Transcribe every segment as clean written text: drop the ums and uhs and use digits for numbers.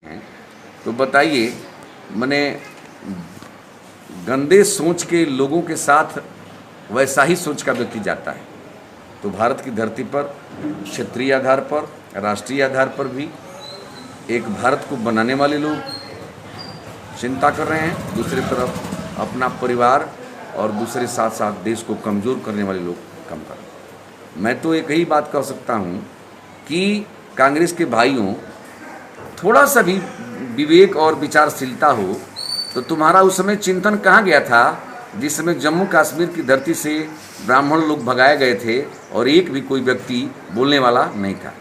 हैं। तो बताइए, मैंने गंदे सोच के लोगों के साथ वैसा ही सोच का व्यक्ति जाता है। तो भारत की धरती पर क्षेत्रीय आधार पर, राष्ट्रीय आधार पर भी एक भारत को बनाने वाले लोग चिंता कर रहे हैं, दूसरी तरफ अपना परिवार और दूसरे साथ साथ देश को कमज़ोर करने वाले लोग कम कर रहे हैं। मैं तो एक ही बात कह सकता हूँ कि कांग्रेस के भाइयों, थोड़ा सा भी विवेक और विचारशीलता हो तो तुम्हारा उस समय चिंतन कहाँ गया था जिस समय जम्मू कश्मीर की धरती से ब्राह्मण लोग भगाए गए थे और एक भी कोई व्यक्ति बोलने वाला नहीं था।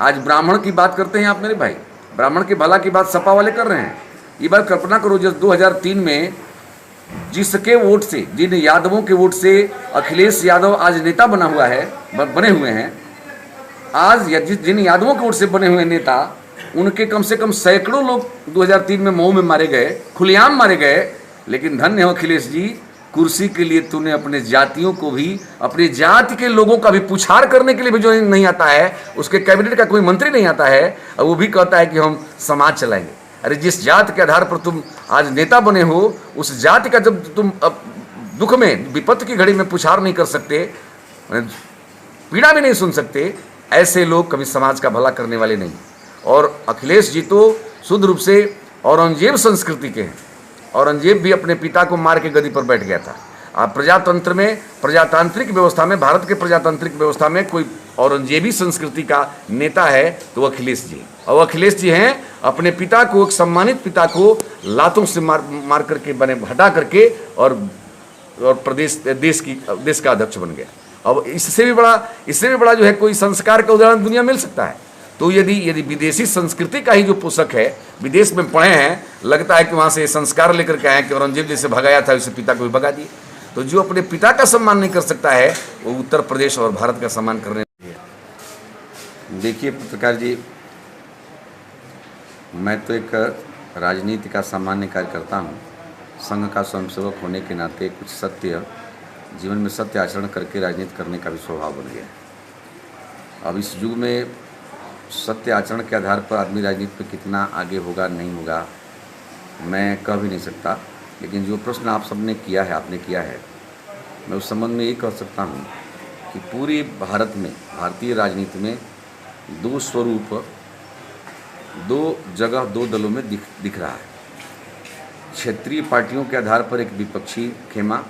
आज ब्राह्मण की बात करते हैं आप मेरे भाई, ब्राह्मण के भला की बात सपा वाले कर रहे हैं। ये बात कल्पना करो, जब 2003 में जिसके वोट से, जिन यादवों के वोट से अखिलेश यादव आज नेता बने हुए हैं, आज जिन यादवों के वोट से बने हुए नेता, उनके कम से कम सैकड़ों लोग 2003 में मऊ में मारे गए, खुलेआम मारे गए। लेकिन धन्य हो अखिलेश जी, कुर्सी के लिए तूने अपने जातियों को भी, अपनी जाति के लोगों का भी पुछार करने के लिए भी जो नहीं आता है, उसके कैबिनेट का कोई मंत्री नहीं आता है, और वो भी कहता है कि हम समाज चलाएंगे। अरे जिस जाति के आधार पर तुम आज नेता बने हो, उस जाति का जब तुम दुख में, विपत्ति की घड़ी में पुछार नहीं कर सकते, पीड़ा भी नहीं सुन सकते, ऐसे लोग कभी समाज का भला करने वाले नहीं। और अखिलेश जी तो शुद्ध रूप से औरंगजेब संस्कृति के हैं। औरंगजेब भी अपने पिता को मार के गद्दी पर बैठ गया था। अब प्रजातंत्र में, प्रजातांत्रिक व्यवस्था में, भारत के प्रजातांत्रिक व्यवस्था में कोई औरंगजेबी संस्कृति का नेता है तो अखिलेश जी। और अखिलेश जी हैं, अपने पिता को, एक सम्मानित पिता को लातों से मार करके, हटा करके और देश का अध्यक्ष बन गया। अब इससे भी बड़ा जो है कोई संस्कार का उदाहरण दुनिया मिल सकता है। तो यदि विदेशी संस्कृति का ही जो पोषक है, विदेश में पढ़े हैं, लगता है कि वहाँ से संस्कार लेकर के आए कि औरंगजेब जैसे भगाया था उसे पिता को भी भगा दिए। तो जो अपने पिता का सम्मान नहीं कर सकता है, वो उत्तर प्रदेश और भारत का सम्मान करने। देखिए पत्रकार जी, मैं तो एक राजनीति का सामान्य कार्यकर्ता हूँ। संघ का स्वयंसेवक होने के नाते कुछ सत्य, जीवन में सत्य आचरण करके राजनीति करने का भी स्वभाव बन गया। अब इस युग में सत्य आचरण के आधार पर आदमी राजनीति में कितना आगे होगा नहीं होगा मैं कह भी नहीं सकता। लेकिन जो प्रश्न आप सबने किया है, आपने किया है, मैं उस संबंध में ये कह सकता हूँ कि पूरी भारत में, भारतीय राजनीति में दो स्वरूप, दो जगह, दो दलों में दिख रहा है। क्षेत्रीय पार्टियों के आधार पर एक विपक्षी खेमा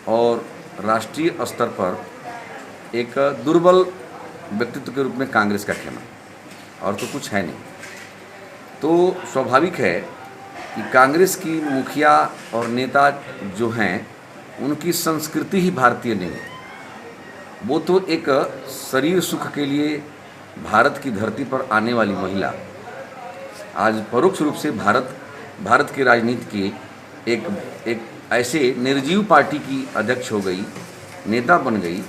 और राष्ट्रीय स्तर पर एक दुर्बल व्यक्तित्व के रूप में कांग्रेस का खेमा, और तो कुछ है नहीं। तो स्वाभाविक है कि कांग्रेस की मुखिया और नेता जो हैं, उनकी संस्कृति ही भारतीय नहीं है। वो तो एक शरीर सुख के लिए भारत की धरती पर आने वाली महिला आज परोक्ष रूप से भारत की राजनीति की एक ऐसे निर्जीव पार्टी की अध्यक्ष हो गई, नेता बन गई,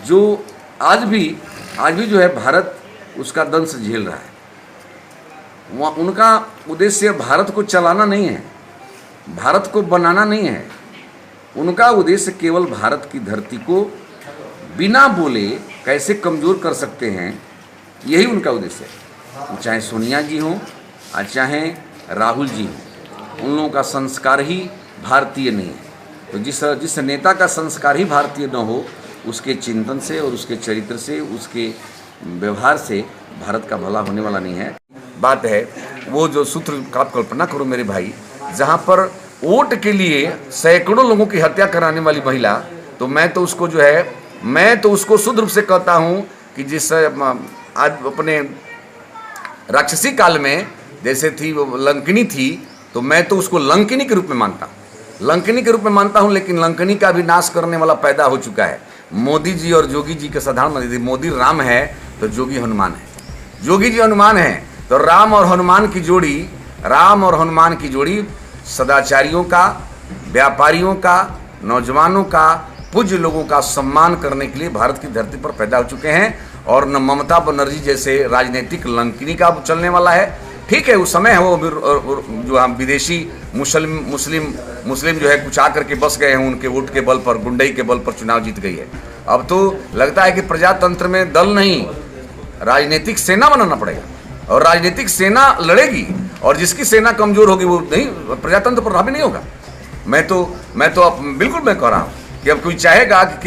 जो आज भी जो है भारत उसका दंश झेल रहा है। वहाँ उनका उद्देश्य भारत को चलाना नहीं है, भारत को बनाना नहीं है। उनका उद्देश्य केवल भारत की धरती को बिना बोले कैसे कमज़ोर कर सकते हैं, यही उनका उद्देश्य है। चाहे सोनिया जी हों और चाहे राहुल जी हों, उन लोगों का संस्कार ही भारतीय नहीं है। तो जिस नेता का संस्कार ही भारतीय न हो, उसके चिंतन से और उसके चरित्र से, उसके व्यवहार से भारत का भला होने वाला नहीं है। बात है वो जो सूत्र का आप कल्पना करो मेरे भाई, जहाँ पर वोट के लिए सैकड़ों लोगों की हत्या कराने वाली महिला, तो मैं तो उसको शुद्ध रूप से कहता हूँ कि जिस आज अपने राक्षसी काल में जैसे थी वो लंकिनी थी, तो मैं तो उसको लंकिनी के रूप में मानता हूँ। लेकिन लंकिनी का भी नाश करने वाला पैदा हो चुका है। मोदी जी और जोगी जी के साधारण यदि मोदी राम है तो जोगी हनुमान है, जोगी जी हनुमान है, तो राम और हनुमान की जोड़ी सदाचारियों का, व्यापारियों का, नौजवानों का, पूज्य लोगों का सम्मान करने के लिए भारत की धरती पर पैदा हो चुके हैं। और न ममता बनर्जी जैसे राजनीतिक लंकिनी का चलने वाला है। ठीक है, उस समय है वो जो हम विदेशी मुस्लिम जो है कुछ आकर के बस गए हैं, उनके वोट के बल पर, गुंडई के बल पर चुनाव जीत गई है। अब तो लगता है कि प्रजातंत्र में दल नहीं, राजनीतिक सेना बनाना पड़ेगा। और राजनीतिक सेना लड़ेगी, और जिसकी सेना कमजोर होगी वो नहीं, प्रजातंत्र प्रभावी नहीं होगा। मैं तो अब बिल्कुल मैं कह रहा हूँ कि अब कोई चाहेगा कि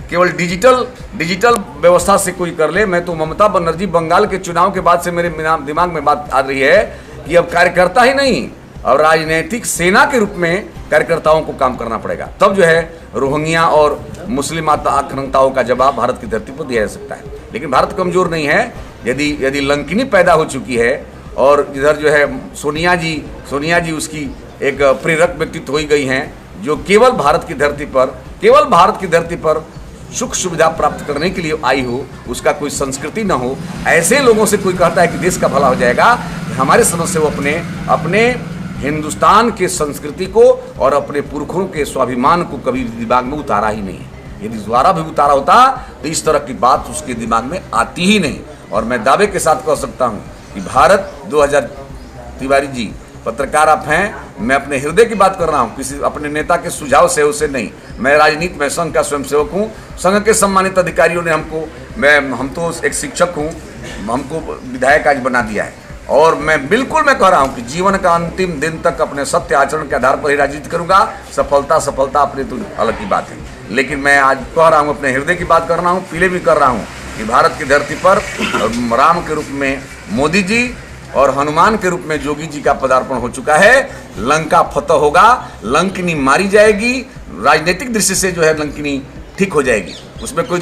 केवल डिजिटल व्यवस्था से कोई कर ले। मैं तो ममता बनर्जी बंगाल के चुनाव के बाद से मेरे दिमाग में बात आ रही है कि अब कार्यकर्ता ही नहीं, और राजनीतिक सेना के रूप में कार्यकर्ताओं को काम करना पड़ेगा। तब जो है रोहिंग्या और मुस्लिम आक्रांताओं का जवाब भारत की धरती पर दिया जा सकता है। लेकिन भारत कमजोर नहीं है। यदि लंकिनी पैदा हो चुकी है और इधर जो है सोनिया जी उसकी एक प्रेरक व्यक्तित्व हो गई हैं, जो केवल भारत की धरती पर सुख सुविधा प्राप्त करने के लिए आई हो, उसका कोई संस्कृति ना हो, ऐसे लोगों से कोई कहता है कि देश का भला हो जाएगा, हमारे समझ से वो अपने हिंदुस्तान के संस्कृति को और अपने पुरखों के स्वाभिमान को कभी दिमाग में उतारा ही नहीं है। यदि द्वारा भी उतारा होता तो इस तरह की बात उसके दिमाग में आती ही नहीं। और मैं दावे के साथ कह सकता हूँ कि भारत 2000 तिवारी जी पत्रकार आप हैं, मैं अपने हृदय की बात कर रहा हूँ, किसी अपने नेता के सुझाव से उसे नहीं। मैं राजनीति में संघ का स्वयंसेवक हूँ, संघ के सम्मानित अधिकारियों ने हम तो एक शिक्षक हूँ, हमको विधायक आज बना दिया है, और मैं कह रहा हूँ कि जीवन का अंतिम दिन तक अपने सत्य आचरण के आधार पर ही राजनीति करूँगा। सफलता अपनी तो अलग की बात है, लेकिन मैं आज कह रहा हूँ, अपने हृदय की बात कर रहा हूँ, पीले भी कर रहा हूँ कि भारत की धरती पर राम के रूप में मोदी जी और हनुमान के रूप में जोगी जी का पदार्पण हो चुका है। लंका फतह होगा, लंकिनी मारी जाएगी, राजनीतिक दृष्टि से जो है लंकिनी ठीक हो जाएगी, उसमें कोई